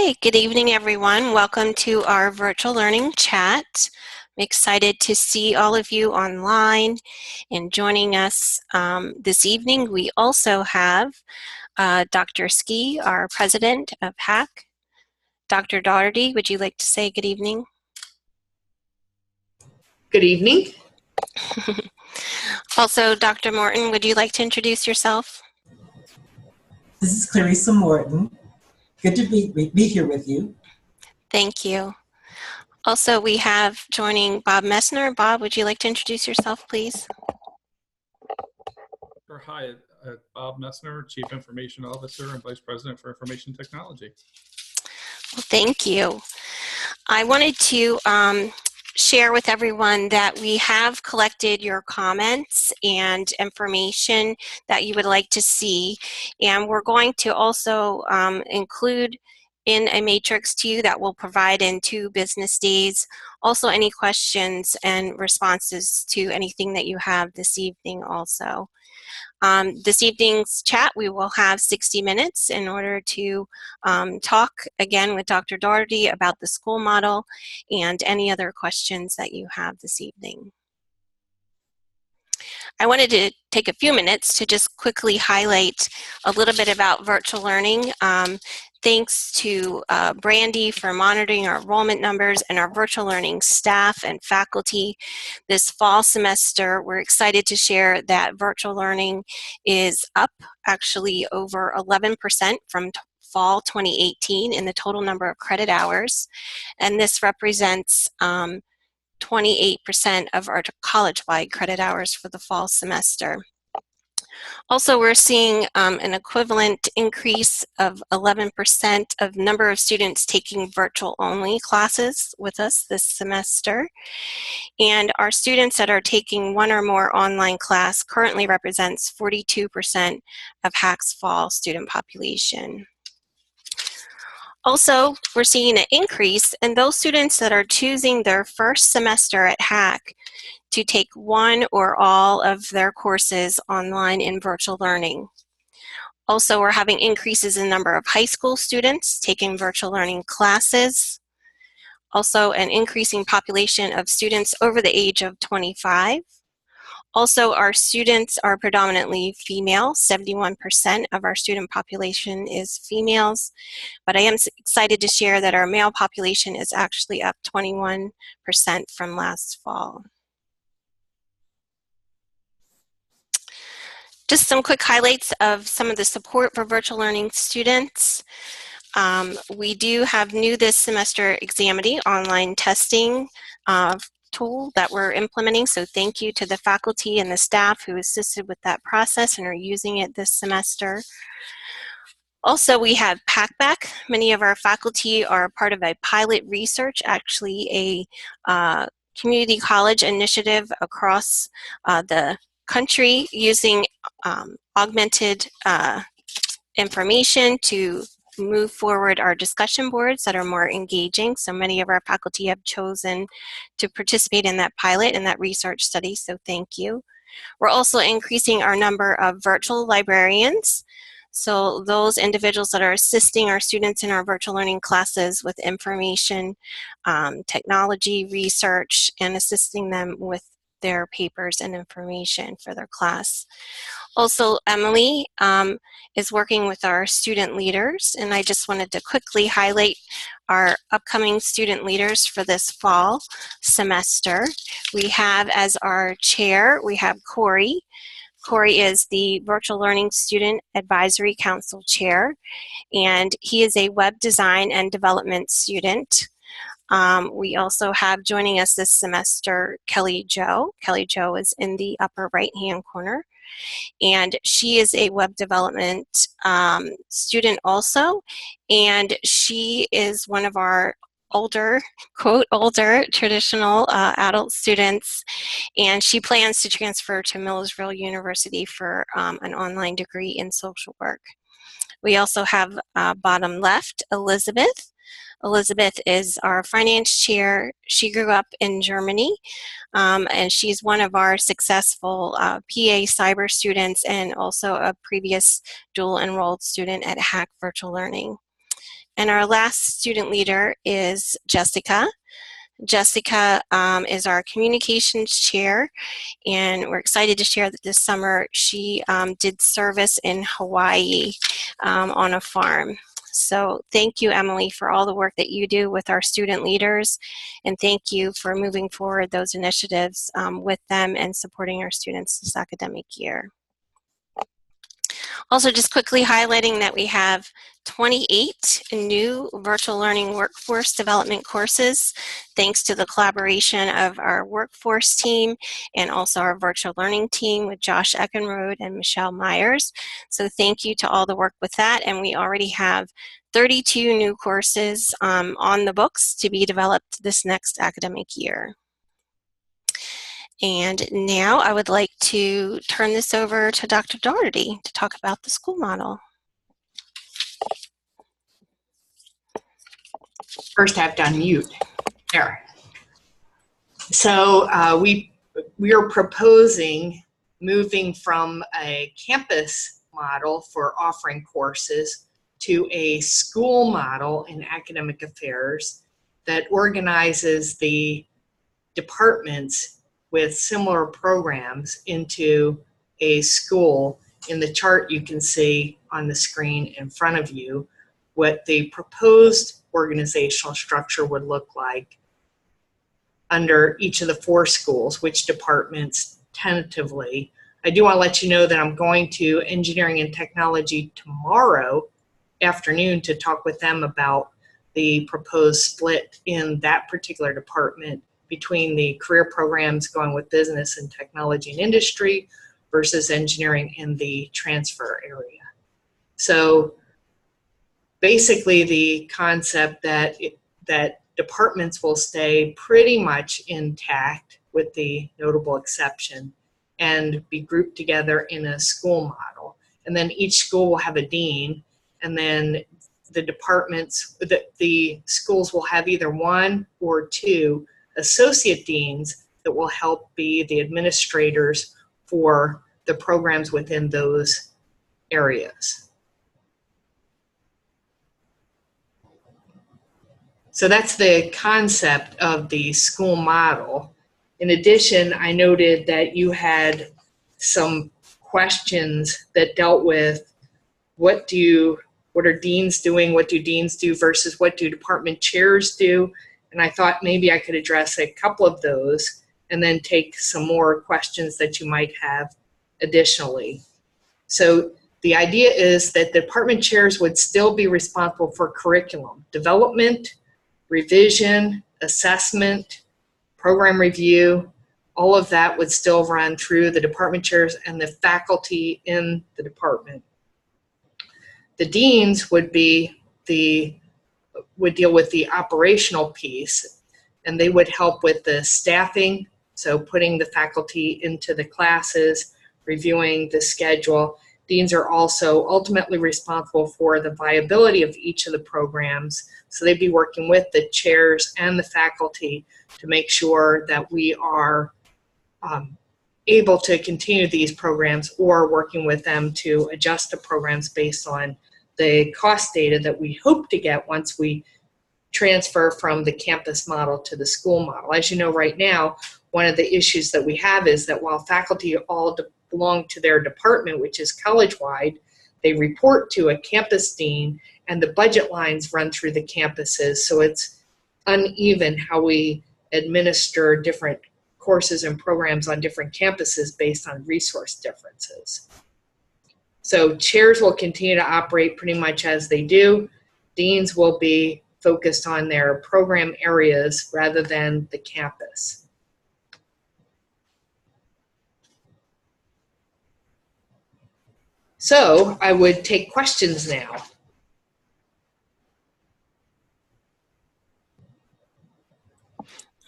Okay, good evening, everyone. Welcome to our virtual learning chat. I'm excited to see all of you online and joining us this evening. We also have Dr. Ski, our president of HAC. Dr. Doherty, would you like to say good evening? Good evening. Also, Dr. Morton, would you like to introduce yourself? This is Clarissa Morton. Good to be here with you. Thank you. Also, we have joining Bob Messner. Bob, would you like to introduce yourself, please? Sure. Hi, Bob Messner, Chief Information Officer and Vice President for Information Technology. Well, thank you. I wanted to share with everyone that we have collected your comments and information that you would like to see, and we're going to also include in a matrix to you that we'll provide in 2 business days. Also, any questions and responses to anything that you have this evening also. This evening's chat, we will have 60 minutes in order to talk again with Dr. Doherty about the school model and any other questions that you have this evening. I wanted to take a few minutes to just quickly highlight a little bit about virtual learning. Thanks to Brandy for monitoring our enrollment numbers and our virtual learning staff and faculty. This fall semester, we're excited to share that virtual learning is up actually over 11% from fall 2018 in the total number of credit hours. And this represents 28% of our college-wide credit hours for the fall semester. Also, we're seeing an equivalent increase of 11% of number of students taking virtual-only classes with us this semester. And our students that are taking 1 or more online class currently represents 42% of HAC's fall student population. Also, we're seeing an increase in those students that are choosing their first semester at HAC to take 1 or all of their courses online in virtual learning. Also, we're having increases in number of high school students taking virtual learning classes. Also, an increasing population of students over the age of 25. Also, our students are predominantly female. 71% of our student population is females, but I am excited to share that our male population is actually up 21% from last fall. Just some quick highlights of some of the support for virtual learning students. We do have new this semester Examity online testing tool that we're implementing, so thank you to the faculty and the staff who assisted with that process and are using it this semester. Also, we have PackBack. Many of our faculty are part of a pilot research, actually a community college initiative across the country using augmented information to move forward our discussion boards that are more engaging. So many of our faculty have chosen to participate in that pilot and that research study, so thank you. We're also increasing our number of virtual librarians. So those individuals that are assisting our students in our virtual learning classes with information, technology, research, and assisting them with their papers and information for their class. Also, Emily is working with our student leaders, and I just wanted to quickly highlight our upcoming student leaders for this fall semester. We have as our chair, we have Corey. Corey is the Virtual Learning Student Advisory Council Chair, and he is a web design and development student. We also have joining us this semester Kelly Jo. Kelly Jo is in the upper right-hand corner, and she is a web development student also, and she is one of our older, quote, older traditional adult students, and she plans to transfer to Millersville University for an online degree in social work. We also have bottom left, Elizabeth. Elizabeth is our finance chair. She grew up in Germany, and she's one of our successful PA cyber students and also a previous dual enrolled student at HAC Virtual Learning. And our last student leader is Jessica. Jessica is our communications chair, and we're excited to share that this summer she did service in Hawaii on a farm. So thank you, Emily, for all the work that you do with our student leaders, and thank you for moving forward those initiatives with them and supporting our students this academic year. Also, just quickly highlighting that we have 28 new virtual learning workforce development courses, thanks to the collaboration of our workforce team and also our virtual learning team with Josh Eckenrode and Michelle Myers. So thank you to all the work with that, and we already have 32 new courses on the books to be developed this next academic year. And now I would like to turn this over to Dr. Doherty to talk about the school model. First, I have to unmute. There. So we are proposing moving from a campus model for offering courses to a school model in academic affairs that organizes the departments with similar programs into a school. In the chart you can see on the screen in front of you what the proposed organizational structure would look like under each of the 4 schools, which departments tentatively. I do want to let you know that I'm going to engineering and technology tomorrow afternoon to talk with them about the proposed split in that particular department between the career programs going with business and technology and industry versus engineering in the transfer area. So basically the concept that departments will stay pretty much intact with the notable exception and be grouped together in a school model. And then each school will have a dean, and then the departments, the schools will have either 1 or 2 associate deans that will help be the administrators for the programs within those areas. So that's the concept of the school model. In addition, I noted that you had some questions that dealt with what are deans doing, what do deans do versus what do department chairs do? And I thought maybe I could address a couple of those and then take some more questions that you might have additionally. So the idea is that the department chairs would still be responsible for curriculum development, revision, assessment, program review. All of that would still run through the department chairs and the faculty in the department. The deans would deal with the operational piece, and they would help with the staffing, so putting the faculty into the classes, reviewing the schedule. Deans are also ultimately responsible for the viability of each of the programs, so they'd be working with the chairs and the faculty to make sure that we are able to continue these programs, or working with them to adjust the programs based on the cost data that we hope to get once we transfer from the campus model to the school model. As you know, right now, one of the issues that we have is that while faculty all belong to their department, which is college-wide, they report to a campus dean, and the budget lines run through the campuses, so it's uneven how we administer different courses and programs on different campuses based on resource differences. So chairs will continue to operate pretty much as they do. Deans will be focused on their program areas rather than the campus. So I would take questions now.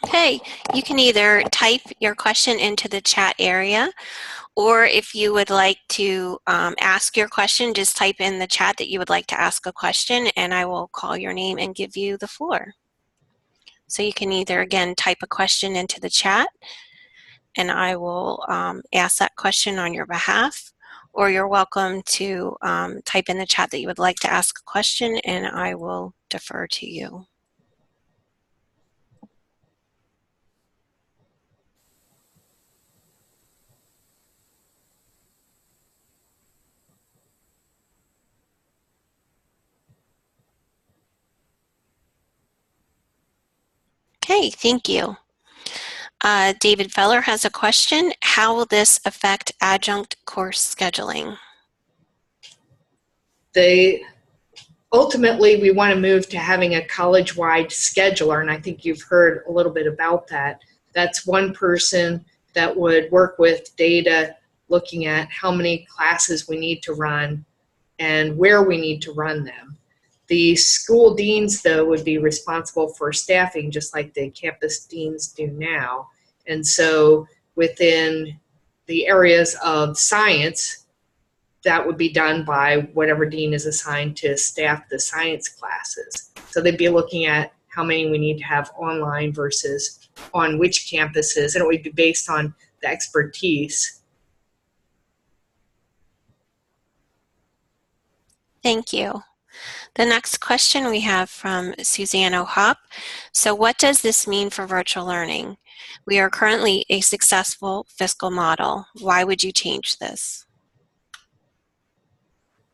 Okay, you can either type your question into the chat area, or if you would like to ask your question, just type in the chat that you would like to ask a question, and I will call your name and give you the floor. So you can either, again, type a question into the chat, and I will ask that question on your behalf, or you're welcome to type in the chat that you would like to ask a question, and I will defer to you. Okay, thank you. David Feller has a question. How will this affect adjunct course scheduling? Ultimately, we want to move to having a college-wide scheduler, and I think you've heard a little bit about that. That's one person that would work with data, looking at how many classes we need to run and where we need to run them. The school deans, though, would be responsible for staffing, just like the campus deans do now. And so within the areas of science, that would be done by whatever dean is assigned to staff the science classes. So they'd be looking at how many we need to have online versus on which campuses, and it would be based on the expertise. Thank you. The next question we have from Suzanne O'Hop. So what does this mean for virtual learning? We are currently a successful fiscal model. Why would you change this?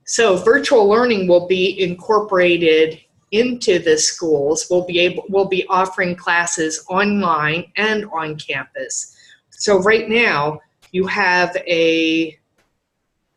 So virtual learning will be incorporated into the schools. We'll be offering classes online and on campus. So right now you have a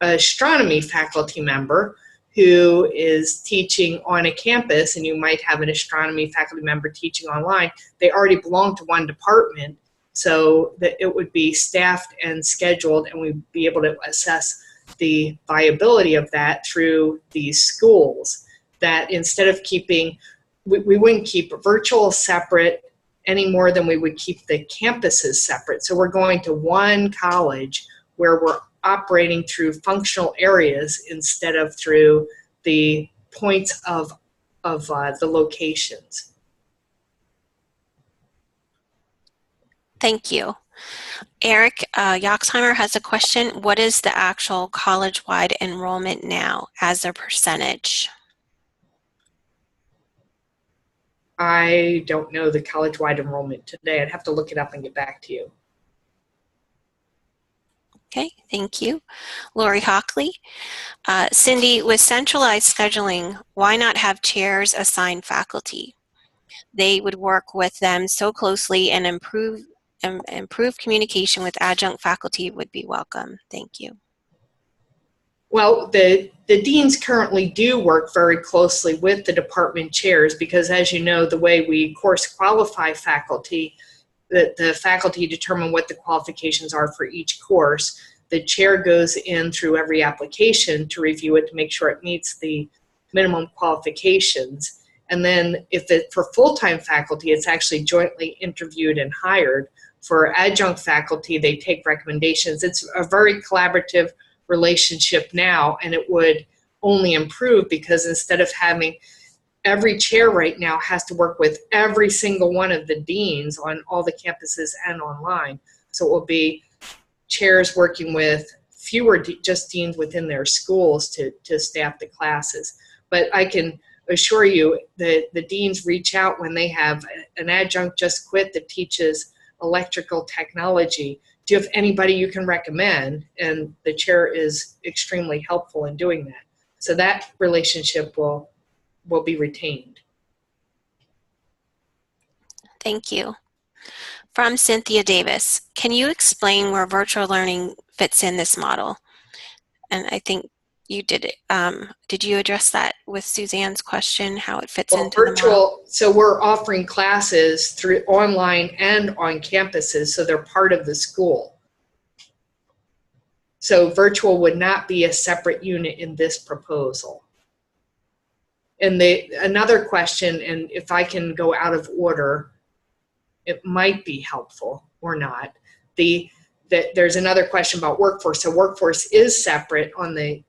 astronomy faculty member who is teaching on a campus, and you might have an astronomy faculty member teaching online. They already belong to one department, so that it would be staffed and scheduled, and we'd be able to assess the viability of that through these schools. That instead of keeping, we wouldn't keep virtual separate any more than we would keep the campuses separate. So we're going to one college where we're operating through functional areas instead of through the points of the locations. Thank you. Eric Yoxheimer has a question. What is the actual college-wide enrollment now as a percentage? I don't know the college-wide enrollment today. I'd have to look it up and get back to you. Okay, thank you. Lori Hockley. Cindy, with centralized scheduling, why not have chairs assign faculty? They would work with them so closely, and improve communication with adjunct faculty would be welcome. Thank you. Well, the deans currently do work very closely with the department chairs because, as you know, the way we course qualify faculty, the faculty determine what the qualifications are for each course. The chair goes in through every application to review it to make sure it meets the minimum qualifications. And then for full-time faculty, it's actually jointly interviewed and hired. For adjunct faculty, they take recommendations. It's a very collaborative relationship now, and it would only improve because instead of having every chair right now has to work with every single one of the deans on all the campuses and online. So it will be chairs working with fewer just deans within their schools to staff the classes. But I can assure you that the deans reach out when they have an adjunct just quit that teaches electrical technology. Do you have anybody you can recommend? And the chair is extremely helpful in doing that. So that relationship will be retained. Thank you. From Cynthia Davis, can you explain where virtual learning fits in this model? And I think you did it. Did you address that with Suzanne's question, how it fits into the model? So we're offering classes through online and on campuses, so they're part of the school. So virtual would not be a separate unit in this proposal. And another question, and if I can go out of order, it might be helpful or not. There's another question about workforce. So workforce is separate on the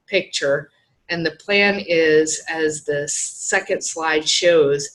picture, and the plan is, as the second slide shows,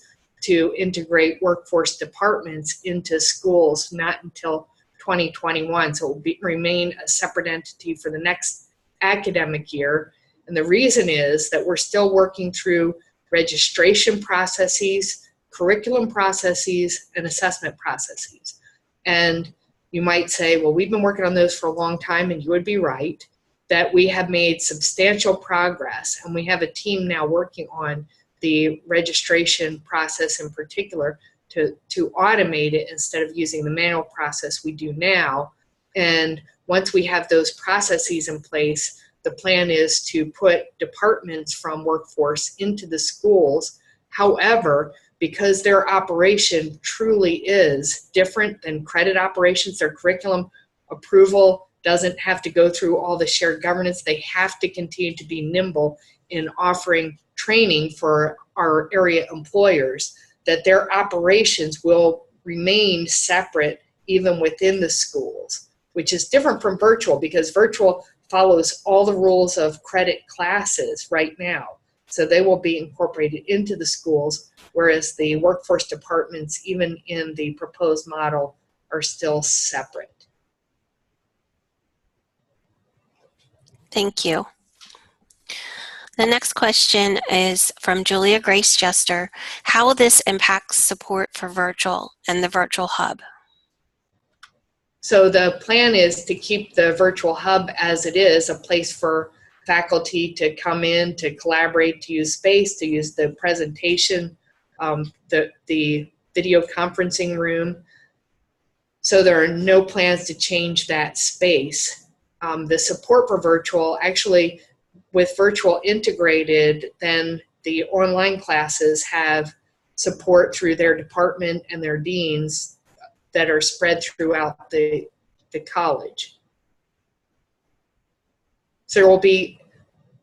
to integrate workforce departments into schools not until 2021. So it will remain a separate entity for the next academic year. And the reason is that we're still working through registration processes, curriculum processes, and assessment processes. And you might say, well, we've been working on those for a long time, and you would be right, that we have made substantial progress. And we have a team now working on the registration process in particular to automate it instead of using the manual process we do now. And once we have those processes in place, the plan is to put departments from workforce into the schools. However, because their operation truly is different than credit operations, their curriculum approval doesn't have to go through all the shared governance. They have to continue to be nimble in offering training for our area employers, that their operations will remain separate even within the schools, which is different from virtual, because virtual follows all the rules of credit classes right now. So they will be incorporated into the schools, whereas the workforce departments, even in the proposed model, are still separate. Thank you. The next question is from Julia Grace Jester. How will this impact support for virtual and the virtual hub? So the plan is to keep the virtual hub as it is, a place for faculty to come in, to collaborate, to use space, to use the presentation, the video conferencing room. So there are no plans to change that space. The support for virtual, actually, with virtual integrated, then the online classes have support through their department and their deans that are spread throughout the college. So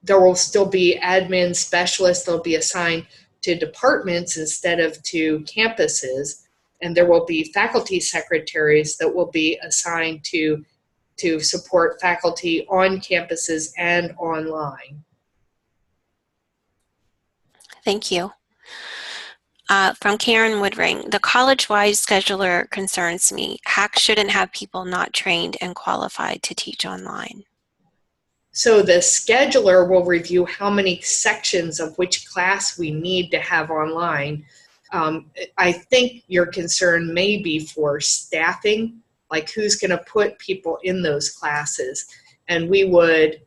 there will still be admin specialists. They'll be assigned to departments instead of to campuses, and there will be faculty secretaries that will be assigned to support faculty on campuses and online. Thank you. From Karen Woodring, the college-wide scheduler concerns me. HAC shouldn't have people not trained and qualified to teach online. So the scheduler will review how many sections of which class we need to have online. I think your concern may be for staffing, like who's going to put people in those classes. And we would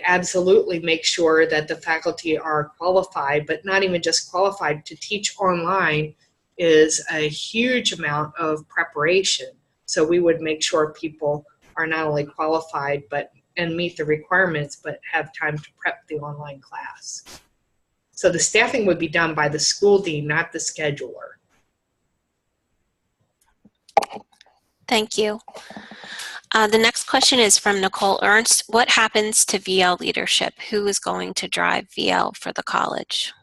absolutely make sure that the faculty are qualified, but not even just qualified. To teach online is a huge amount of preparation. So we would make sure people are not only qualified and meet the requirements, but have time to prep the online class. So the staffing would be done by the school dean, not the scheduler. Thank you. The next question is from Nicole Ernst. What happens to VL leadership? Who is going to drive VL for the college?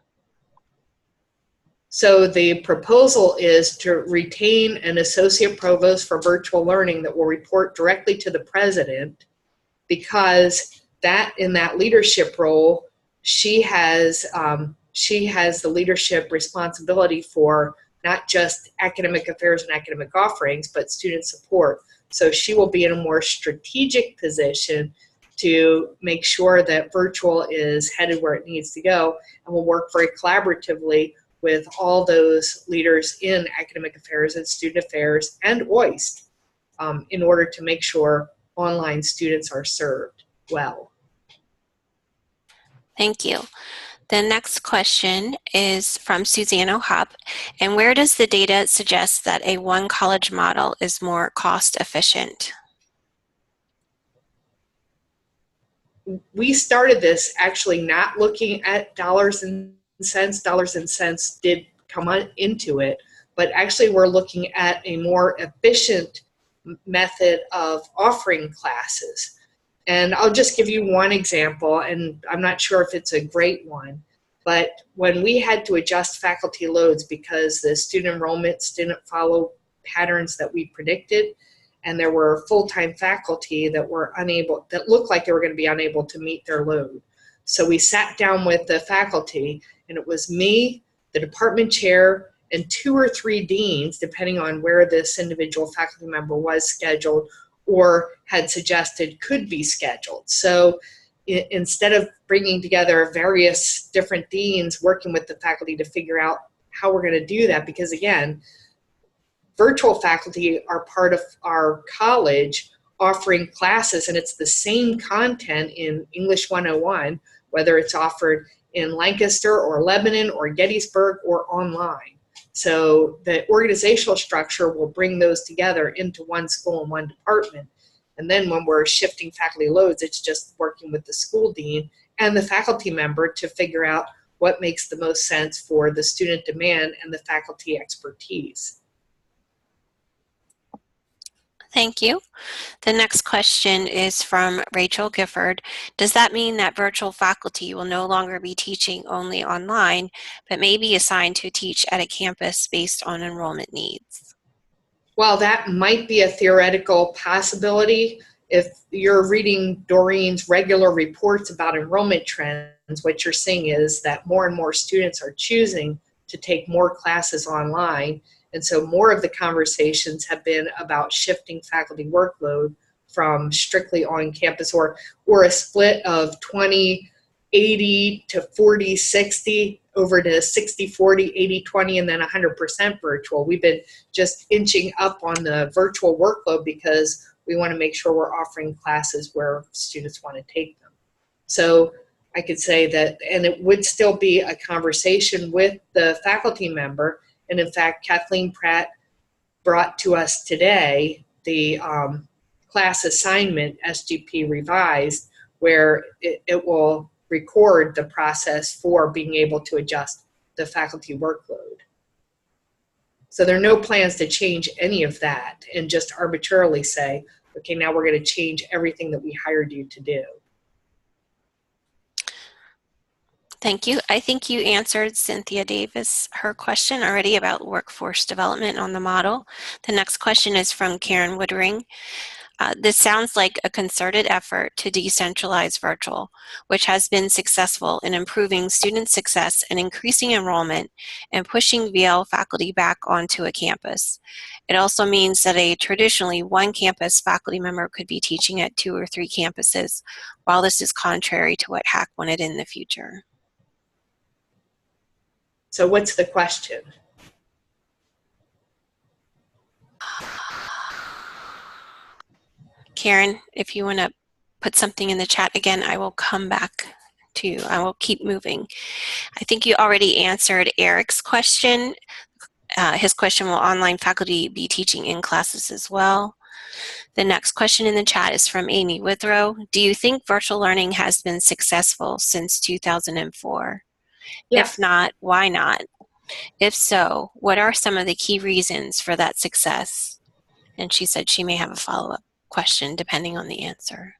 So the proposal is to retain an associate provost for virtual learning that will report directly to the president, because in that leadership role, she has the leadership responsibility for not just academic affairs and academic offerings, but student support. So she will be in a more strategic position to make sure that virtual is headed where it needs to go, and will work very collaboratively with all those leaders in academic affairs and student affairs and OIST in order to make sure online students are served well. Thank you. The next question is from Susanna Hopp. And where does the data suggest that a one college model is more cost efficient? We started this actually not looking at dollars and cents. Dollars and cents did come into it, but actually we're looking at a more efficient method of offering classes. And I'll just give you one example, and I'm not sure if it's a great one, but when we had to adjust faculty loads because the student enrollments didn't follow patterns that we predicted, and there were full-time faculty that looked like they were going to be unable to meet their load. So we sat down with the faculty, and it was me, the department chair, and 2 or 3 deans, depending on where this individual faculty member was scheduled or had suggested could be scheduled. So instead of bringing together various different deans working with the faculty to figure out how we're going to do that, because again, virtual faculty are part of our college offering classes, and it's the same content in English 101, whether it's offered in Lancaster or Lebanon or Gettysburg or online. So the organizational structure will bring those together into one school and one department. And then when we're shifting faculty loads, it's just working with the school dean and the faculty member to figure out what makes the most sense for the student demand and the faculty expertise. Thank you. The next question is from Rachel Gifford. Does that mean that virtual faculty will no longer be teaching only online, but may be assigned to teach at a campus based on enrollment needs? Well, that might be a theoretical possibility. If you're reading Doreen's regular reports about enrollment trends, what you're seeing is that more and more students are choosing to take more classes online. And so more of the conversations have been about shifting faculty workload from strictly on campus or a split of 20-80 to 40-60 over to 60-40, 80-20, and then 100% virtual. We've been just inching up on the virtual workload because we want to make sure we're offering classes where students want to take them. So I could say that, and it would still be a conversation with the faculty member. And in fact, Kathleen Pratt brought to us today the class assignment SGP revised, where it will record the process for being able to adjust the faculty workload. So there are no plans to change any of that and just arbitrarily say, okay, now we're going to change everything that we hired you to do. Thank you. I think you answered Cynthia Davis her question already about workforce development on the model. The next question is from Karen Woodring. This sounds like a concerted effort to decentralize virtual, which has been successful in improving student success and increasing enrollment and pushing VL faculty back onto a campus. It also means that a traditionally one campus faculty member could be teaching at 2 or 3 campuses, while this is contrary to what HAC wanted in the future. So what's the question? Karen, if you want to put something in the chat again, I will come back to you. I will keep moving. I think you already answered Eric's question. His question, will online faculty be teaching in classes as well? The next question in the chat is from Amy Withrow. Do you think virtual learning has been successful since 2004? Yes. If not, why not? If so, what are some of the key reasons for that success? And she said she may have a follow-up question depending on the answer.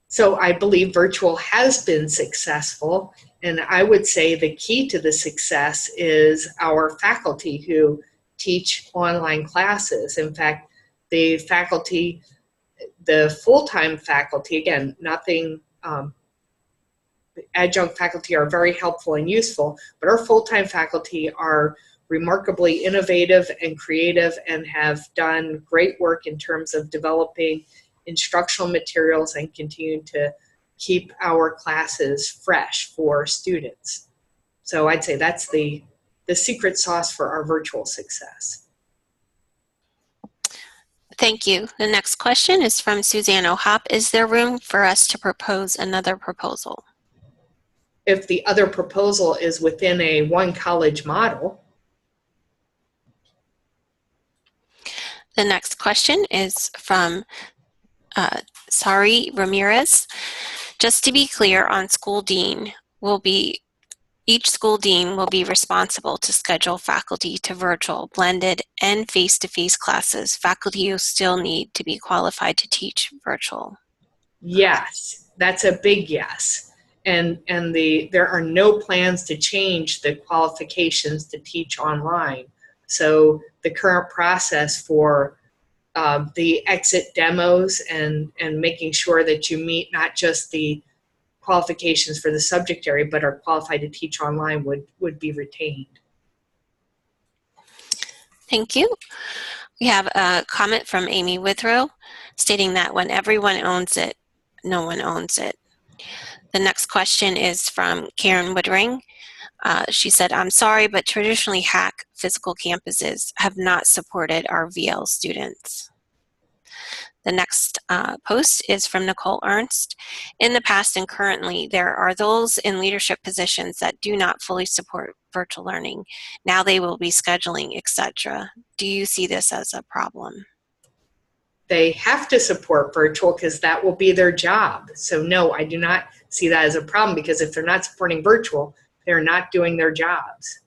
So I believe virtual has been successful, and I would say the key to the success is our faculty who teach online classes. In fact, the faculty, the full-time faculty, again, nothing, adjunct faculty are very helpful and useful, but our full-time faculty are remarkably innovative and creative and have done great work in terms of developing instructional materials and continue to keep our classes fresh for students. So I'd say that's the secret sauce for our virtual success. Thank you. The next question is from Suzanne O'Hop. Is there room for us to propose another proposal? If the other proposal is within a one college model. The next question is from Sari Ramirez. Just to be clear on school dean, each school dean will be responsible to schedule faculty to virtual, blended, and face-to-face classes. Faculty will still need to be qualified to teach virtual. Yes, that's a big yes. And there are no plans to change the qualifications to teach online. So the current process for the exit demos and making sure that you meet not just the qualifications for the subject area but are qualified to teach online would be retained. Thank you. We have a comment from Amy Withrow stating that when everyone owns it, no one owns it. The next question is from Karen Woodring. She said, I'm sorry, but traditionally HAC physical campuses have not supported our VL students. The next post is from Nicole Ernst. In the past and currently, there are those in leadership positions that do not fully support virtual learning. Now they will be scheduling, etc. Do you see this as a problem? They have to support virtual because that will be their job. So no, I do not see that as a problem, because if they're not supporting virtual, they're not doing their jobs.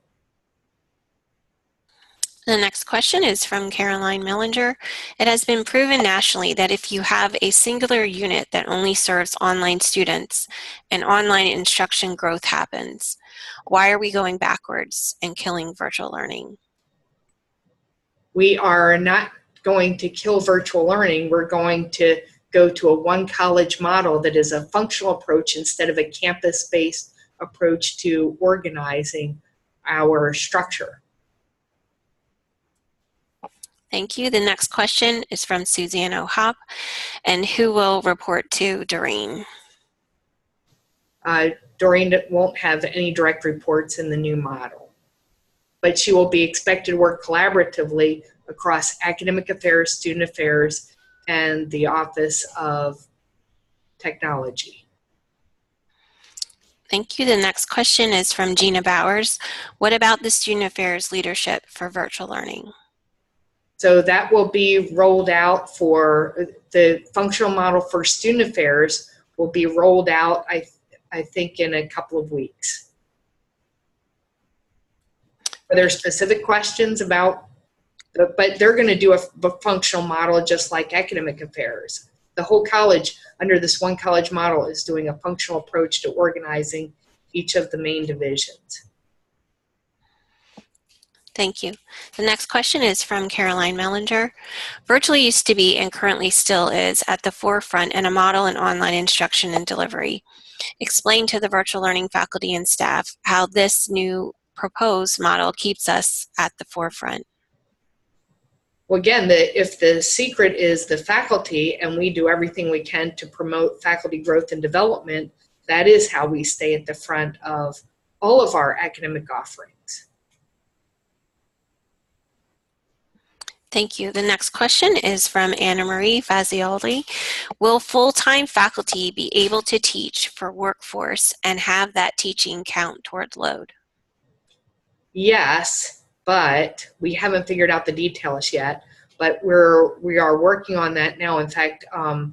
The next question is from Caroline Millinger. It has been proven nationally that if you have a singular unit that only serves online students, and online instruction growth happens. Why are we going backwards and killing virtual learning? We are not going to kill virtual learning. We're going to go to a one college model that is a functional approach instead of a campus-based approach to organizing our structure. Thank you. The next question is from Suzanne O'Hop. And who will report to Doreen? Doreen won't have any direct reports in the new model, but she will be expected to work collaboratively across academic affairs, student affairs, and the Office of Technology. Thank you. The next question is from Gina Bowers. What about the student affairs leadership for virtual learning? So that will be rolled out for the functional model for student affairs will be rolled out, I think, in a couple of weeks. Are there specific questions about, but they're going to do a functional model just like academic affairs. The whole college under this one college model is doing a functional approach to organizing each of the main divisions. Thank you. The next question is from Caroline Mellinger. Virtual used to be and currently still is at the forefront in a model in online instruction and delivery. Explain to the virtual learning faculty and staff how this new proposed model keeps us at the forefront. Well, again, if the secret is the faculty and we do everything we can to promote faculty growth and development, that is how we stay at the front of all of our academic offerings. Thank you. The next question is from Anna Marie Fazioli. Will full-time faculty be able to teach for workforce and have that teaching count toward load? Yes, but we haven't figured out the details yet. But we are working on that now. In fact,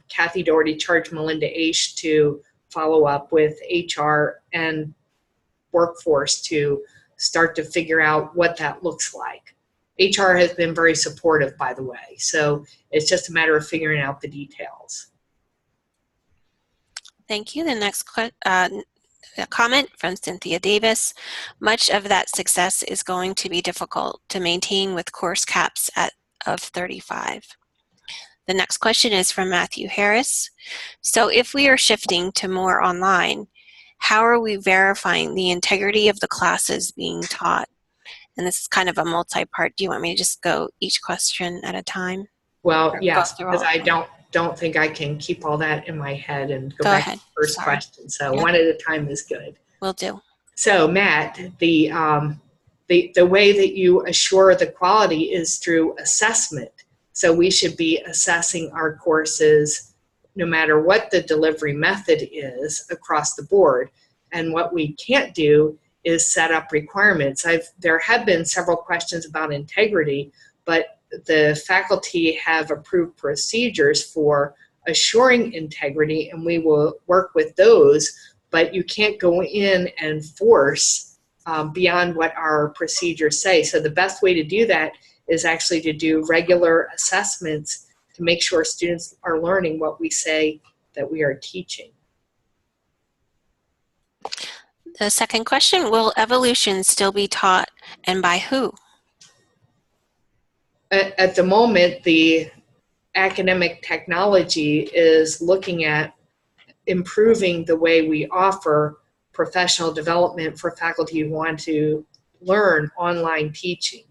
Kathy Doherty charged Melinda Aish to follow up with HR and workforce to start to figure out what that looks like. HR has been very supportive, by the way, so it's just a matter of figuring out the details. Thank you. The next comment from Cynthia Davis. Much of that success is going to be difficult to maintain with course caps of 35. The next question is from Matthew Harris. So if we are shifting to more online, how are we verifying the integrity of the classes being taught? And this is kind of a multi-part. Do you want me to just go each question at a time? Well, yes, because I don't think I can keep all that in my head and go back to the first question. So one at a time is good. Will do. So Matt, the way that you assure the quality is through assessment. So we should be assessing our courses no matter what the delivery method is across the board. And what we can't do is set up requirements. There have been several questions about integrity, but the faculty have approved procedures for assuring integrity, and we will work with those, but you can't go in and force beyond what our procedures say. So the best way to do that is actually to do regular assessments to make sure students are learning what we say that we are teaching. The second question, will evolution still be taught and by who? At the moment, the academic technology is looking at improving the way we offer professional development for faculty who want to learn online teaching.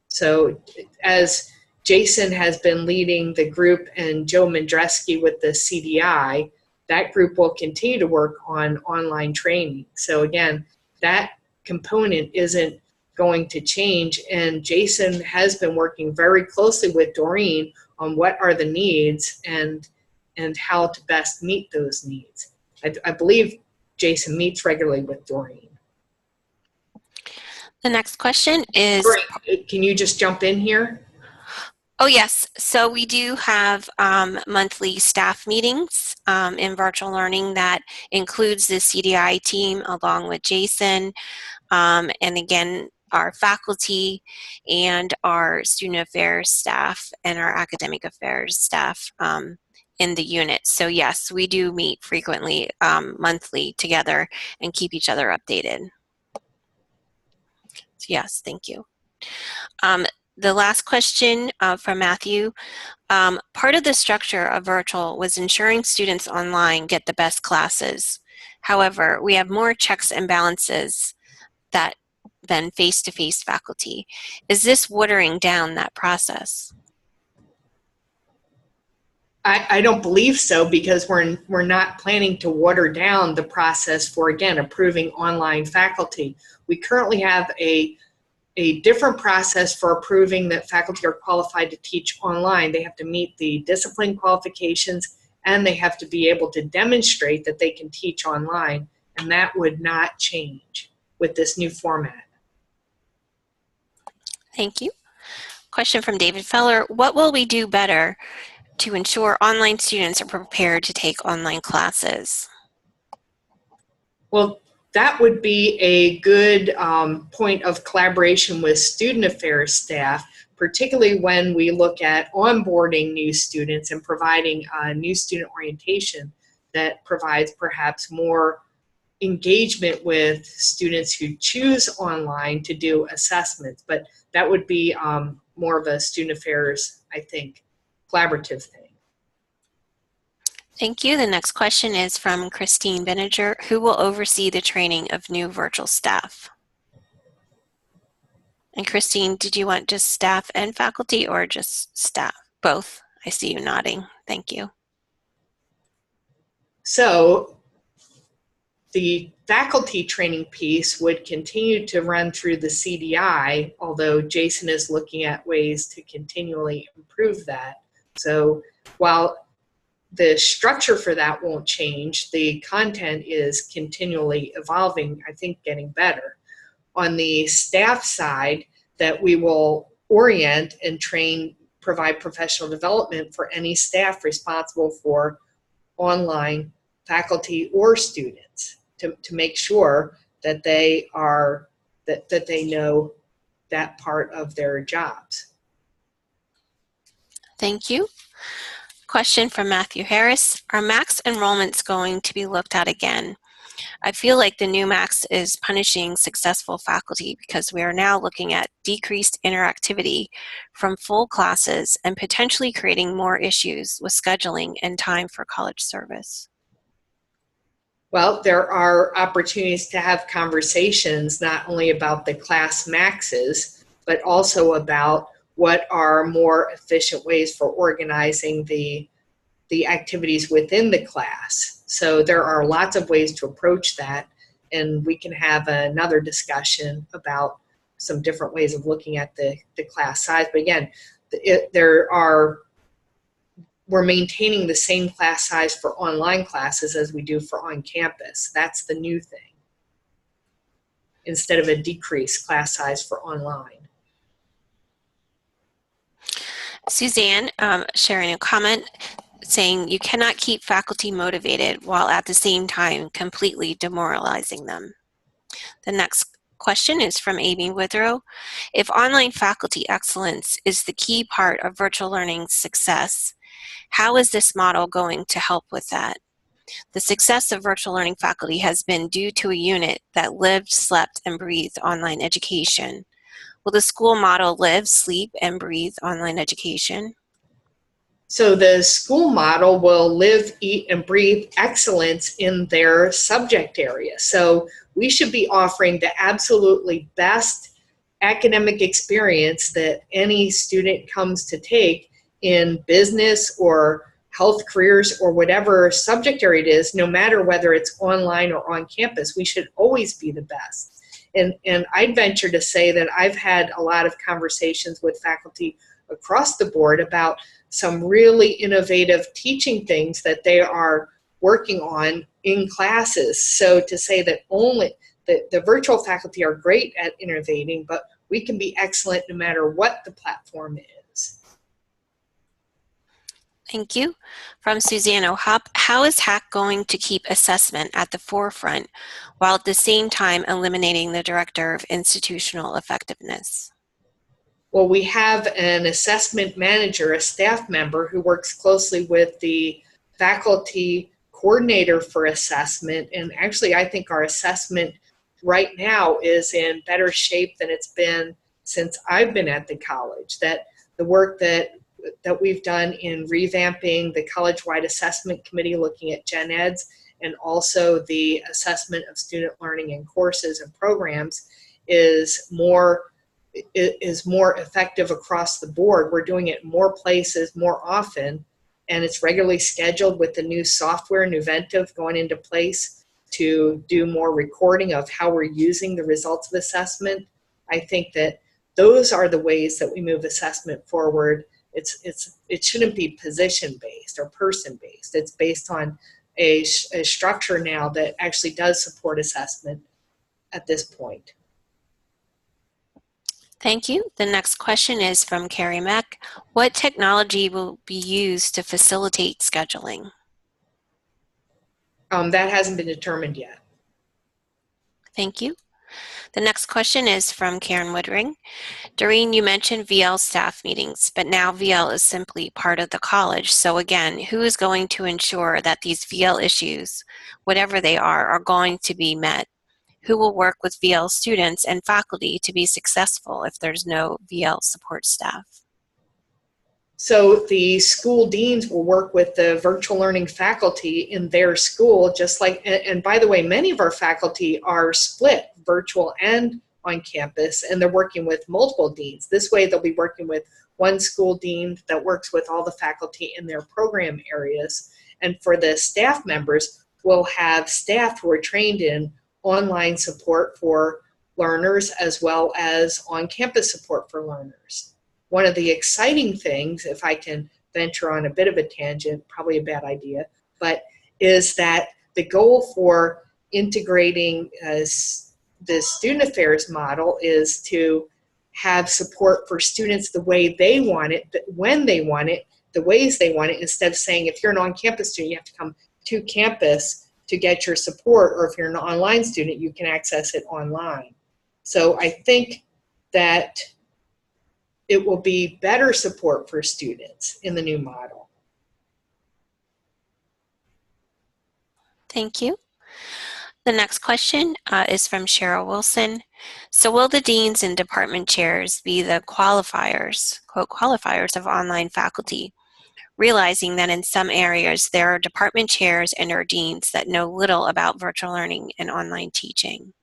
So as Jason has been leading the group and Joe Mandreski with the CDI, that group will continue to work on online training. So again, that component isn't going to change, and Jason has been working very closely with Doreen on what are the needs and how to best meet those needs. I believe Jason meets regularly with Doreen. The next question is... Doreen, can you just jump in here? Oh, yes. So we do have monthly staff meetings in virtual learning that includes the CDI team along with Jason, and again, our faculty and our student affairs staff and our academic affairs staff in the unit. So yes, we do meet frequently, monthly together, and keep each other updated. So yes, thank you. The last question from Matthew. Part of the structure of virtual was ensuring students online get the best classes. However, we have more checks and balances than face-to-face faculty. Is this watering down that process? I don't believe so, because we're not planning to water down the process for, again, approving online faculty. We currently have a different process for approving that faculty are qualified to teach online. They have to meet the discipline qualifications, and they have to be able to demonstrate that they can teach online, and that would not change with this new format. Thank you. Question from David Feller. What will we do better to ensure online students are prepared to take online classes? Well, that would be a good point of collaboration with student affairs staff, particularly when we look at onboarding new students and providing new student orientation that provides perhaps more engagement with students who choose online to do assessments. But that would be more of a student affairs, I think, collaborative thing. Thank you. The next question is from Christine Beninger. Who will oversee the training of new virtual staff? And Christine, did you want just staff and faculty, or just staff? Both. I see you nodding. Thank you. So the faculty training piece would continue to run through the CDI, although Jason is looking at ways to continually improve that. So while the structure for that won't change, the content is continually evolving, I think getting better. On the staff side, that we will orient and train, provide professional development for any staff responsible for online faculty or students to make sure that they are, that they know that part of their jobs. Thank you. Question from Matthew Harris. Are max enrollments going to be looked at again? I feel like the new max is punishing successful faculty because we are now looking at decreased interactivity from full classes and potentially creating more issues with scheduling and time for college service. Well, there are opportunities to have conversations not only about the class maxes, but also about what are more efficient ways for organizing the activities within the class. So there are lots of ways to approach that, and we can have another discussion about some different ways of looking at the class size. But again, we're maintaining the same class size for online classes as we do for on campus. That's the new thing, instead of a decreased class size for online. Suzanne sharing a comment saying you cannot keep faculty motivated while at the same time completely demoralizing them. The next question is from Amy Withrow. If online faculty excellence is the key part of virtual learning success, how is this model going to help with that? The success of virtual learning faculty has been due to a unit that lived, slept, and breathed online education. Will the school model live, sleep, and breathe online education? So the school model will live, eat, and breathe excellence in their subject area. So we should be offering the absolutely best academic experience that any student comes to take in business or health careers or whatever subject area it is, no matter whether it's online or on campus. We should always be the best. And I'd venture to say that I've had a lot of conversations with faculty across the board about some really innovative teaching things that they are working on in classes. So to say that only the virtual faculty are great at innovating, but we can be excellent no matter what the platform is. Thank you. From Suzanne O'Hop, how is HAC going to keep assessment at the forefront while at the same time eliminating the Director of Institutional Effectiveness? Well, we have an assessment manager, a staff member who works closely with the faculty coordinator for assessment. And actually, I think our assessment right now is in better shape than it's been since I've been at the college. That the work that we've done in revamping the college-wide assessment committee, looking at gen eds, and also the assessment of student learning in courses and programs is more effective across the board. We're doing it in more places more often, and it's regularly scheduled with the new software, Nuventive, going into place to do more recording of how we're using the results of assessment. I think that those are the ways that we move assessment forward. It shouldn't be position-based or person-based. It's based on a structure now that actually does support assessment at this point. Thank you. The next question is from Carrie Mack. What technology will be used to facilitate scheduling? That hasn't been determined yet. Thank you. The next question is from Karen Woodring. Doreen, you mentioned VL staff meetings, but now VL is simply part of the college. So again, who is going to ensure that these VL issues, whatever they are going to be met? Who will work with VL students and faculty to be successful if there's no VL support staff? So the school deans will work with the virtual learning faculty in their school, just like, and by the way, many of our faculty are split virtual and on campus, and they're working with multiple deans. This way they'll be working with one school dean that works with all the faculty in their program areas. And for the staff members, we'll have staff who are trained in online support for learners as well as on-campus support for learners. One of the exciting things, if I can venture on a bit of a tangent, probably a bad idea, but is that the goal for integrating the student affairs model is to have support for students the way they want it, when they want it, the ways they want it, instead of saying if you're an on-campus student, you have to come to campus to get your support, or if you're an online student, you can access it online. So I think that it will be better support for students in the new model. Thank you. The next question is from Cheryl Wilson. So will the deans and department chairs be the qualifiers, quote, qualifiers of online faculty, realizing that in some areas there are department chairs and or deans that know little about virtual learning and online teaching?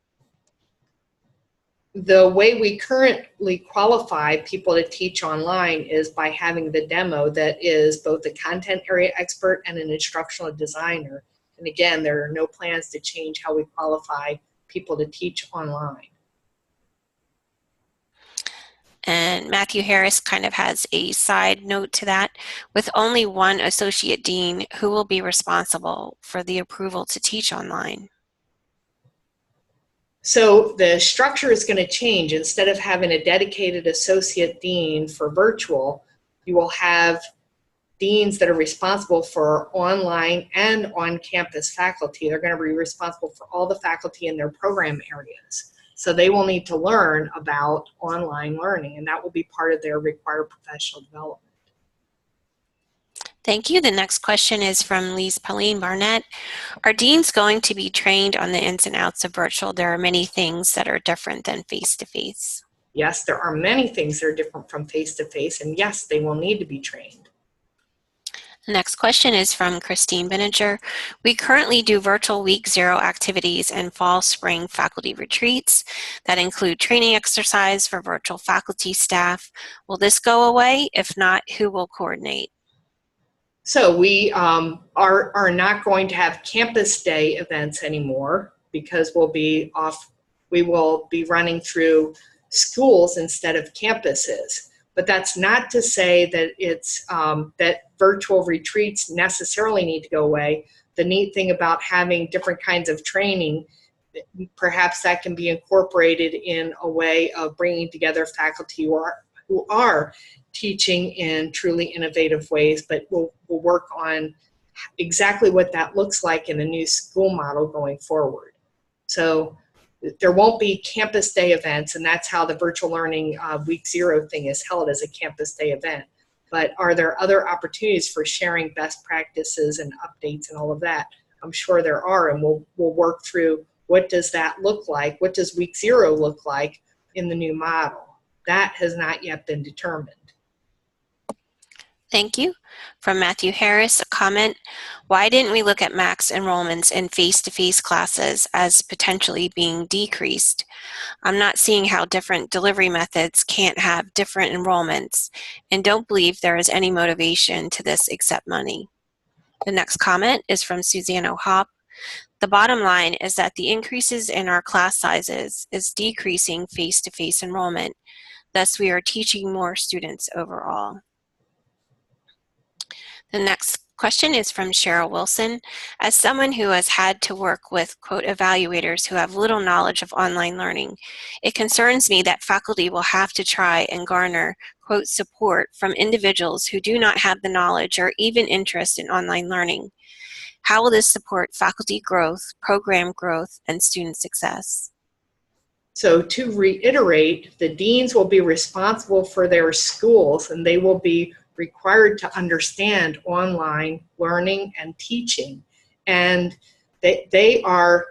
The way we currently qualify people to teach online is by having the demo that is both a content area expert and an instructional designer. And again, there are no plans to change how we qualify people to teach online. And Matthew Harris kind of has a side note to that. With only one associate dean, who will be responsible for the approval to teach online? So the structure is going to change. Instead of having a dedicated associate dean for virtual, you will have deans that are responsible for online and on-campus faculty. They're going to be responsible for all the faculty in their program areas. So they will need to learn about online learning, and that will be part of their required professional development. Thank you. The next question is from Lise Pauline Barnett. Are deans going to be trained on the ins and outs of virtual? There are many things that are different than face-to-face. Yes, there are many things that are different from face-to-face, and yes, they will need to be trained. The next question is from Christine Bininger. We currently do virtual week 0 activities and fall spring faculty retreats that include training exercise for virtual faculty staff. Will this go away? If not, who will coordinate? So we are not going to have campus day events anymore because we will be running through schools instead of campuses. But that's not to say that it's that virtual retreats necessarily need to go away. The neat thing about having different kinds of training, perhaps that can be incorporated in a way of bringing together faculty who are teaching in truly innovative ways, but we'll work on exactly what that looks like in a new school model going forward. So there won't be campus day events, and that's how the virtual learning week 0 thing is held, as a campus day event. But are there other opportunities for sharing best practices and updates and all of that? I'm sure there are, and we'll work through what does that look like, what does week 0 look like in the new model. That has not yet been determined. Thank you. From Matthew Harris, a comment: why didn't we look at max enrollments in face-to-face classes as potentially being decreased? I'm not seeing how different delivery methods can't have different enrollments, and don't believe there is any motivation to this except money. The next comment is from Suzanne O'Hop. The bottom line is that the increases in our class sizes is decreasing face-to-face enrollment. Thus, we are teaching more students overall. The next question is from Cheryl Wilson. As someone who has had to work with, quote, evaluators who have little knowledge of online learning, it concerns me that faculty will have to try and garner, quote, support from individuals who do not have the knowledge or even interest in online learning. How will this support faculty growth, program growth, and student success? So to reiterate, the deans will be responsible for their schools, and they will be required to understand online learning and teaching. And they are,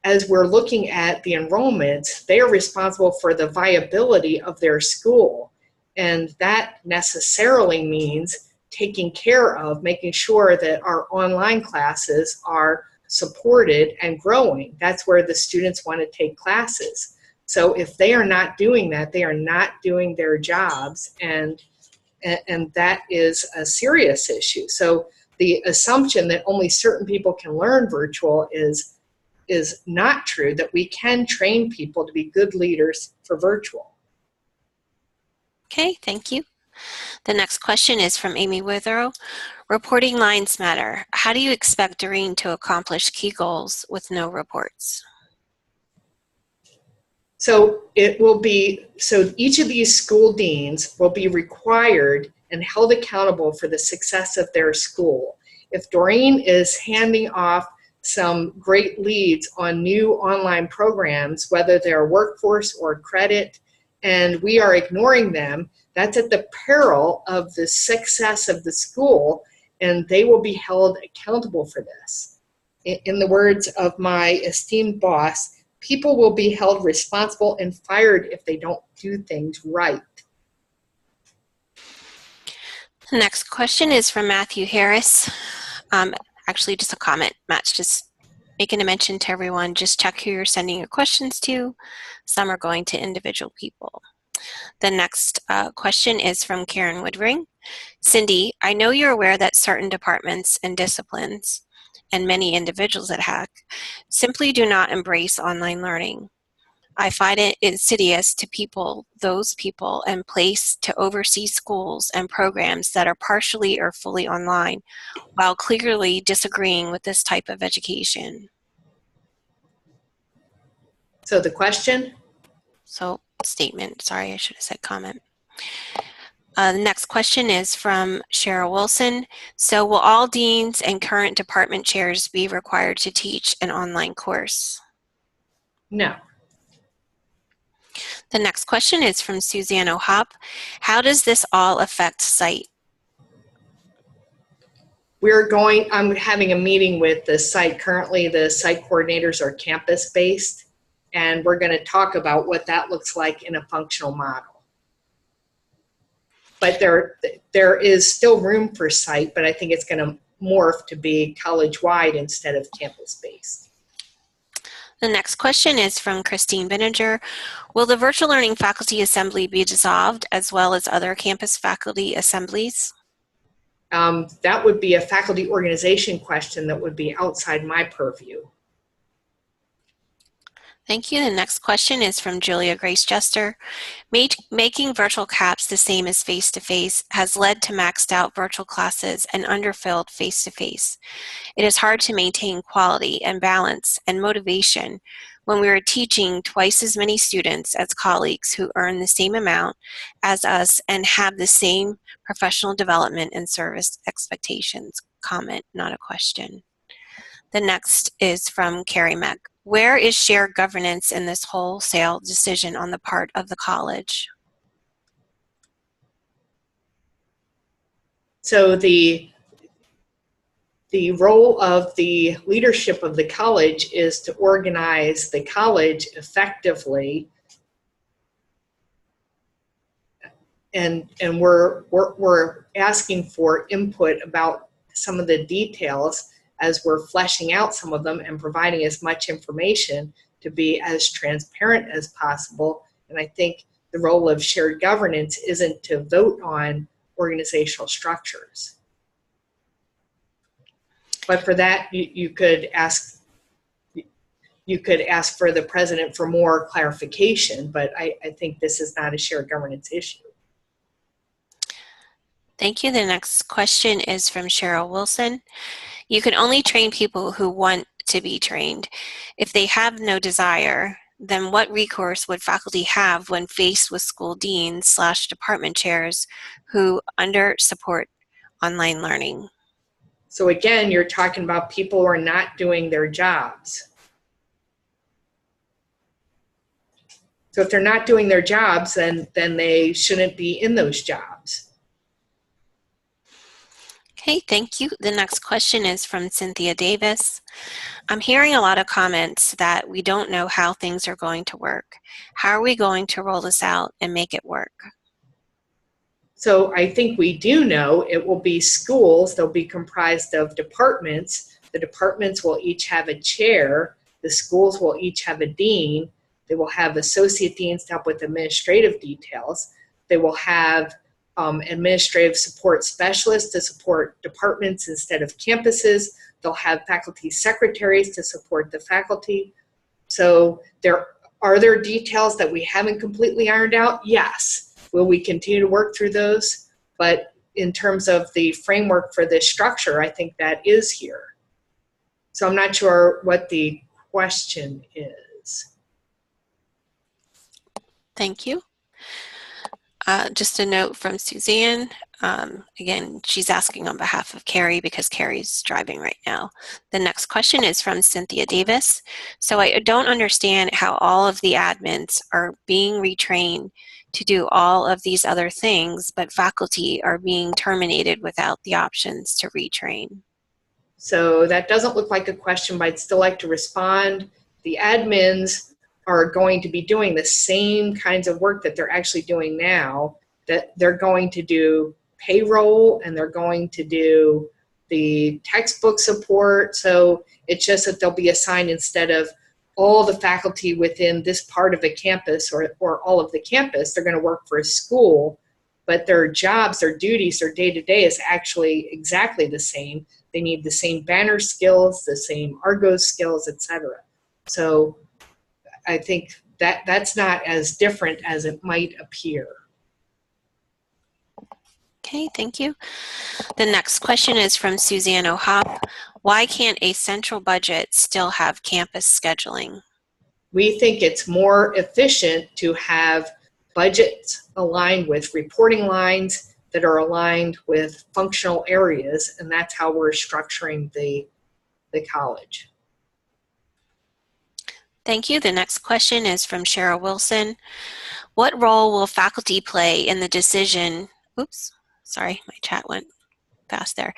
as we're looking at the enrollments, they are responsible for the viability of their school. And that necessarily means taking care of, making sure that our online classes are supported and growing. That's where the students want to take classes. So if they are not doing that, they are not doing their jobs, and that is a serious issue. So the assumption that only certain people can learn virtual is not true, that we can train people to be good leaders for virtual. Okay, thank you. The next question is from Amy Withrow. Reporting lines matter. How do you expect Doreen to accomplish key goals with no reports? So each of these school deans will be required and held accountable for the success of their school. If Doreen is handing off some great leads on new online programs, whether they're workforce or credit, and we are ignoring them, that's at the peril of the success of the school, and they will be held accountable for this. In the words of my esteemed boss, people will be held responsible and fired if they don't do things right. The next question is from Matthew Harris. Actually, just a comment. Matt's just making a mention to everyone. Just check who you're sending your questions to. Some are going to individual people. The next question is from Karen Woodring. Cindy, I know you're aware that certain departments and disciplines and many individuals at HAC simply do not embrace online learning. I find it insidious to those people in place to oversee schools and programs that are partially or fully online while clearly disagreeing with this type of education. So the question? So statement, sorry, I should have said comment. The next question is from Cheryl Wilson. So will all deans and current department chairs be required to teach an online course? No. The next question is from Suzanne O'Hop. How does this all affect site? I'm having a meeting with the site. Currently, the site coordinators are campus-based, and we're going to talk about what that looks like in a functional model. but there is still room for site, but I think it's going to morph to be college-wide instead of campus-based. The next question is from Christine Bininger. Will the virtual learning faculty assembly be dissolved as well as other campus faculty assemblies? That would be a faculty organization question that would be outside my purview. Thank you. The next question is from Julia Grace Jester. Making virtual CAPS the same as face-to-face has led to maxed out virtual classes and underfilled face-to-face. It is hard to maintain quality and balance and motivation when we are teaching twice as many students as colleagues who earn the same amount as us and have the same professional development and service expectations. Comment, not a question. The next is from Carrie Meck. Where is shared governance in this wholesale decision on the part of the college? So the role of the leadership of the college is to organize the college effectively, and we're asking for input about some of the details as we're fleshing out some of them and providing as much information to be as transparent as possible. And I think the role of shared governance isn't to vote on organizational structures. But for that, you could ask for the president for more clarification, but I think this is not a shared governance issue. Thank you. The next question is from Cheryl Wilson. You can only train people who want to be trained. If they have no desire, then what recourse would faculty have when faced with school deans / department chairs who under-support online learning? So again, you're talking about people who are not doing their jobs. So if they're not doing their jobs, then they shouldn't be in those jobs. Okay, thank you. The next question is from Cynthia Davis. I'm hearing a lot of comments that we don't know how things are going to work. How are we going to roll this out and make it work? So I think we do know it will be schools. They'll be comprised of departments. The departments will each have a chair. The schools will each have a dean. They will have associate deans to help with administrative details. They will have administrative support specialists to support departments instead of campuses. They'll have faculty secretaries to support the faculty. So are there details that we haven't completely ironed out? Yes. Will we continue to work through those? But in terms of the framework for this structure, I think that is here. So I'm not sure what the question is. Thank you. Just a note from Suzanne. Again, she's asking on behalf of Carrie because Carrie's driving right now. The next question is from Cynthia Davis. So I don't understand how all of the admins are being retrained to do all of these other things, but faculty are being terminated without the options to retrain. So that doesn't look like a question, but I'd still like to respond. The admins are going to be doing the same kinds of work that they're actually doing now, that they're going to do payroll and they're going to do the textbook support. So it's just that they'll be assigned, instead of all the faculty within this part of a campus or all of the campus, they're going to work for a school, but their jobs, their duties, their day-to-day is actually exactly the same. They need the same banner skills, the same Argos skills, etc. So I think that's not as different as it might appear. Okay, thank you. The next question is from Suzanne O'Hop. Why can't a central budget still have campus scheduling? We think it's more efficient to have budgets aligned with reporting lines that are aligned with functional areas, and that's how we're structuring the college. Thank you. The next question is from Cheryl Wilson. What role will faculty play in the decision, oops, sorry, my chat went fast there,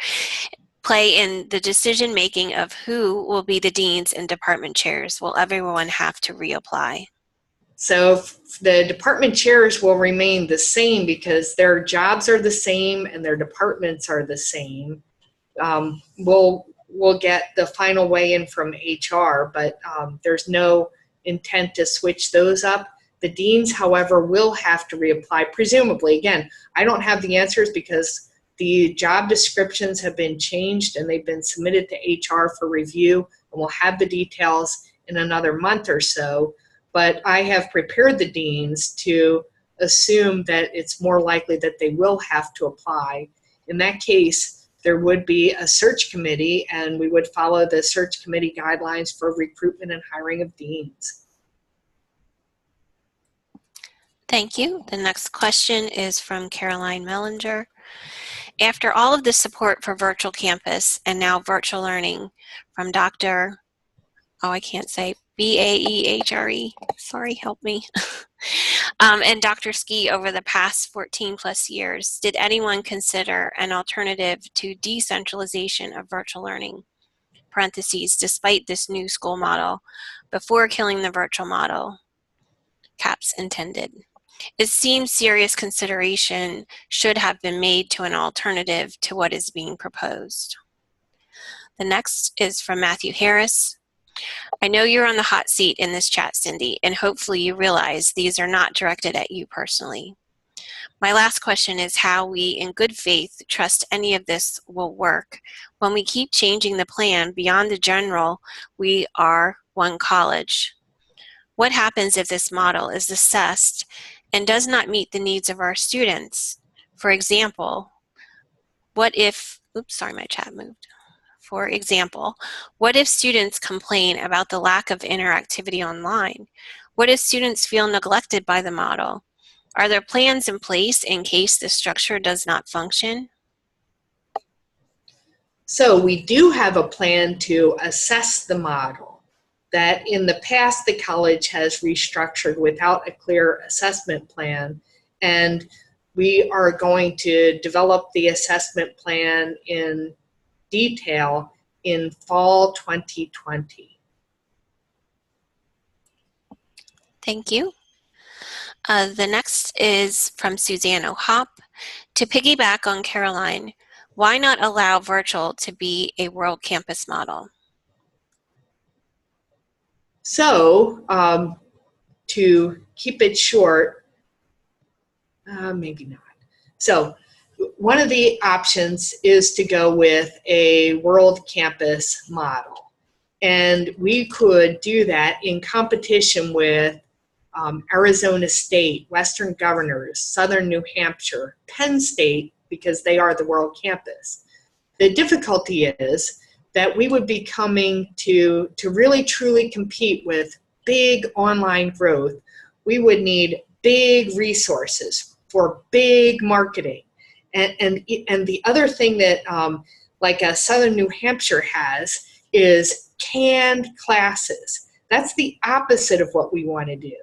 play in the decision making of who will be the deans and department chairs? Will everyone have to reapply? So the department chairs will remain the same because their jobs are the same and their departments are the same. We'll get the final weigh-in from HR, but there's no intent to switch those up. The deans, however, will have to reapply, presumably. Again, I don't have the answers because the job descriptions have been changed and they've been submitted to HR for review, and we'll have the details in another month or so. But I have prepared the deans to assume that it's more likely that they will have to apply. In that case, there would be a search committee, and we would follow the search committee guidelines for recruitment and hiring of deans. Thank you. The next question is from Caroline Mellinger. After all of the support for virtual campus and now virtual learning from Dr. Baehere, sorry, help me, and Dr. Ski over the past 14 plus years, did anyone consider an alternative to decentralization of virtual learning, parentheses, despite this new school model, before killing the virtual model, caps intended? It seems serious consideration should have been made to an alternative to what is being proposed. The next is from Matthew Harris. I know you're on the hot seat in this chat, Cindy, and hopefully you realize these are not directed at you personally. My last question is how we, in good faith, trust any of this will work when we keep changing the plan beyond the general, we are one college. What happens if this model is assessed and does not meet the needs of our students? For example, what if, oops, sorry, my chat moved. For example, what if students complain about the lack of interactivity online? What if students feel neglected by the model? Are there plans in place in case the structure does not function? So we do have a plan to assess the model that in the past the college has restructured without a clear assessment plan, and we are going to develop the assessment plan in detail in fall 2020. Thank you. The next is from Suzanne O'Hop. To piggyback on Caroline, why not allow virtual to be a world campus model? So to keep it short, maybe not. So one of the options is to go with a world campus model. And we could do that in competition with Arizona State, Western Governors, Southern New Hampshire, Penn State, because they are the world campus. The difficulty is that we would be coming to really truly compete with big online growth. We would need big resources for big marketing. And the other thing that like a Southern New Hampshire has is canned classes. That's the opposite of what we want to do.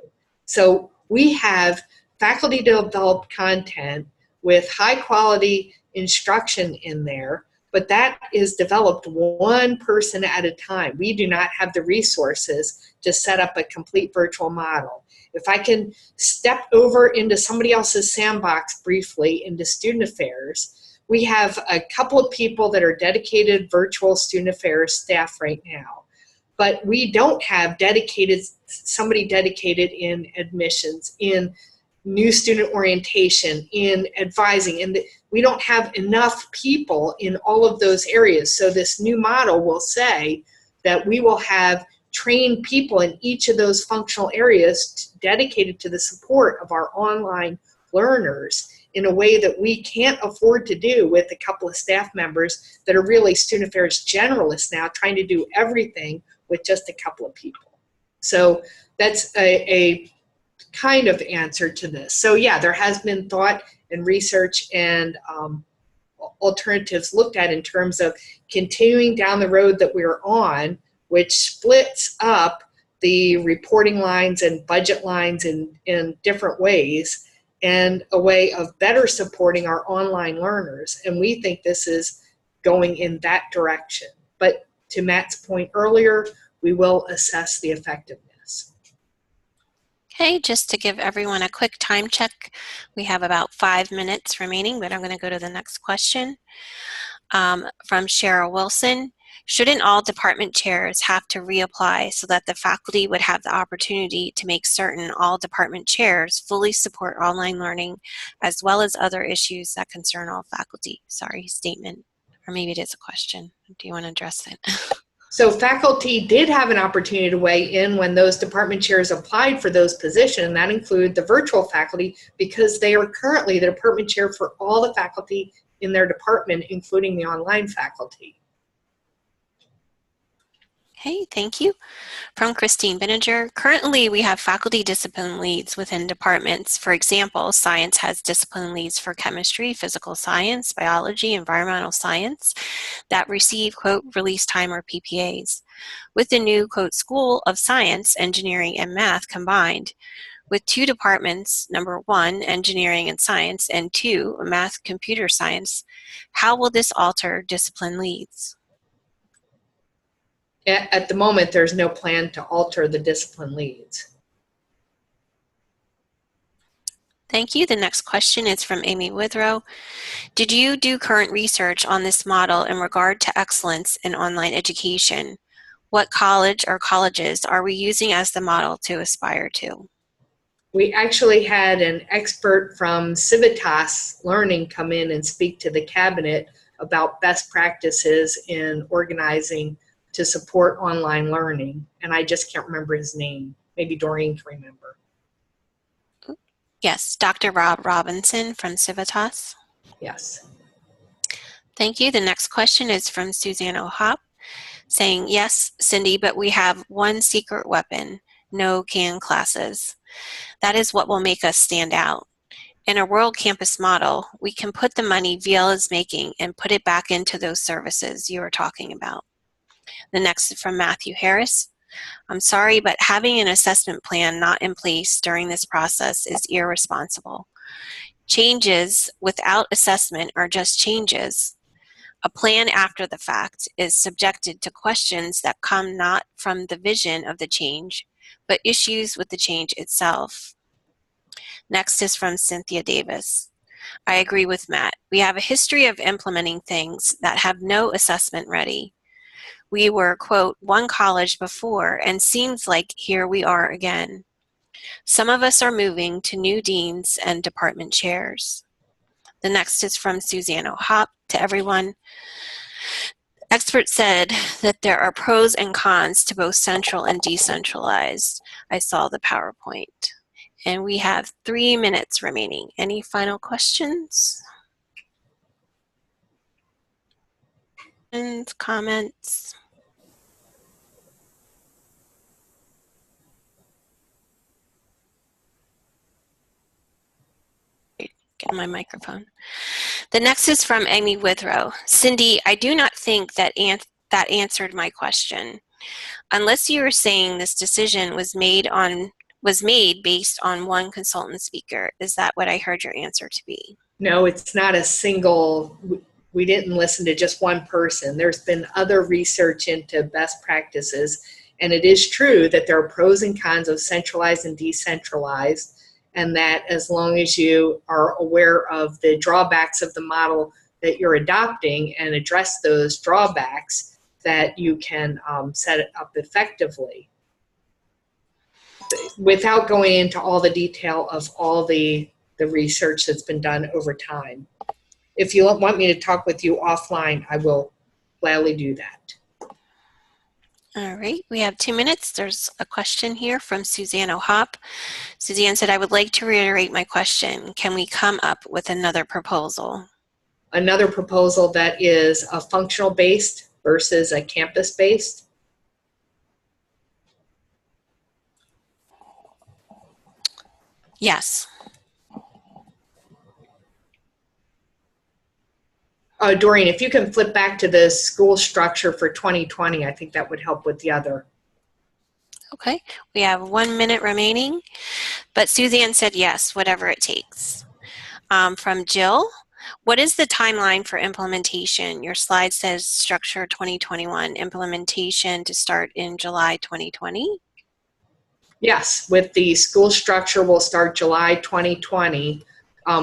So we have faculty developed content with high quality instruction in there, but that is developed one person at a time. We do not have the resources to set up a complete virtual model. If I can step over into somebody else's sandbox briefly into student affairs, we have a couple of people that are dedicated virtual student affairs staff right now. But we don't have somebody dedicated in admissions, in new student orientation, in advising, and we don't have enough people in all of those areas. So this new model will say that we will have trained people in each of those functional areas dedicated to the support of our online learners in a way that we can't afford to do with a couple of staff members that are really student affairs generalists now trying to do everything with just a couple of people. So that's a kind of answer to this. So yeah, there has been thought and research and alternatives looked at in terms of continuing down the road that we're on, which splits up the reporting lines and budget lines in different ways, and a way of better supporting our online learners. And we think this is going in that direction. But to Matt's point earlier, we will assess the effectiveness. Okay, just to give everyone a quick time check, we have about 5 minutes remaining, but I'm going to go to the next question. From Cheryl Wilson. Shouldn't all department chairs have to reapply so that the faculty would have the opportunity to make certain all department chairs fully support online learning as well as other issues that concern all faculty? Sorry, statement. Or maybe it is a question. Do you want to address it? So faculty did have an opportunity to weigh in when those department chairs applied for those positions. That include the virtual faculty because they are currently the department chair for all the faculty in their department, including the online faculty. Okay, thank you. From Christine Bininger, currently we have faculty discipline leads within departments. For example, science has discipline leads for chemistry, physical science, biology, environmental science that receive, quote, release time or PPAs. With the new, quote, School of Science, Engineering, and Math combined, with 2 departments, number 1, engineering and science, and 2, math, computer science, how will this alter discipline leads? At the moment, there's no plan to alter the discipline leads. Thank you. The next question is from Amy Withrow. Did you do current research on this model in regard to excellence in online education? What college or colleges are we using as the model to aspire to? We actually had an expert from Civitas Learning come in and speak to the cabinet about best practices in organizing to support online learning. And I just can't remember his name. Maybe Doreen can remember. Yes, Dr. Rob Robinson from Civitas. Yes. Thank you. The next question is from Suzanne O'Hop saying, yes, Cindy, but we have one secret weapon, no CAN classes. That is what will make us stand out. In a world campus model, we can put the money VL is making and put it back into those services you were talking about. The next is from Matthew Harris. I'm sorry, but having an assessment plan not in place during this process is irresponsible. Changes without assessment are just changes. A plan after the fact is subjected to questions that come not from the vision of the change, but issues with the change itself. Next is from Cynthia Davis. I agree with Matt. We have a history of implementing things that have no assessment ready. We were, quote, one college before, and seems like here we are again. Some of us are moving to new deans and department chairs. The next is from Suzanne O'Hop to everyone. Experts said that there are pros and cons to both central and decentralized. I saw the PowerPoint. And we have 3 minutes remaining. Any final questions? Comments? Get my microphone. The next is from Amy Withrow. Cindy, I do not think that answered my question. Unless you are saying this decision was made based on one consultant speaker. Is that what I heard your answer to be? No, it's not a single, we didn't listen to just one person. There's been other research into best practices, and it is true that there are pros and cons of centralized and decentralized, and that as long as you are aware of the drawbacks of the model that you're adopting and address those drawbacks, that you can set it up effectively. Without going into all the detail of all the research that's been done over time. If you want me to talk with you offline, I will gladly do that. All right, we have 2 minutes. There's a question here from Suzanne O'Hop. Suzanne said, I would like to reiterate my question. Can we come up with another proposal? Another proposal that is a functional based versus a campus based? Yes. Doreen, if you can flip back to the school structure for 2020, I think that would help with the other. Okay, we have 1 minute remaining, but Suzanne said yes, whatever it takes. From Jill, what is the timeline for implementation? Your slide says structure 2021, implementation to start in July 2020. Yes, with the school structure will start July 2020.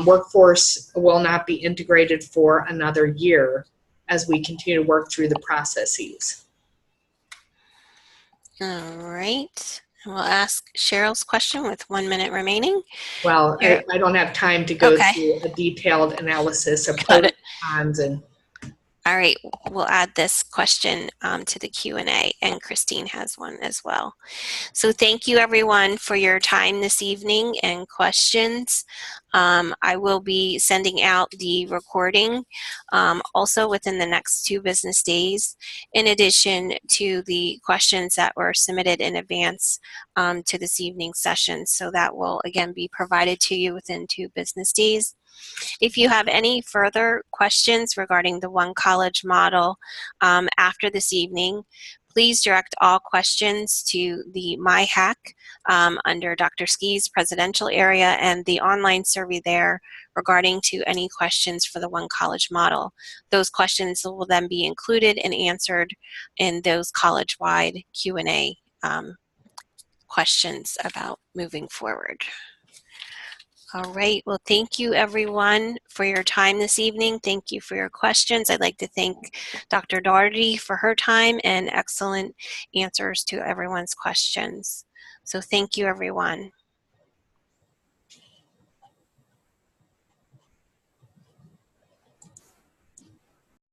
Workforce will not be integrated for another year as we continue to work through the processes. All right. We'll ask Cheryl's question with 1 minute remaining. Well, Here- I don't have time to go Okay. through a detailed analysis of Got pros it. and cons and All right, we'll add this question to the Q&A, and Christine has one as well. So thank you everyone for your time this evening and questions. I will be sending out the recording also within the next 2 business days, in addition to the questions that were submitted in advance to this evening's session. So that will again be provided to you within 2 business days. If you have any further questions regarding the One College model after this evening, please direct all questions to the My Hack under Dr. Ski's presidential area and the online survey there regarding to any questions for the One College model. Those questions will then be included and answered in those college-wide Q&A questions about moving forward. All right, well, thank you everyone for your time this evening. Thank you for your questions. I'd like to thank Dr. Doherty for her time and excellent answers to everyone's questions. So thank you everyone.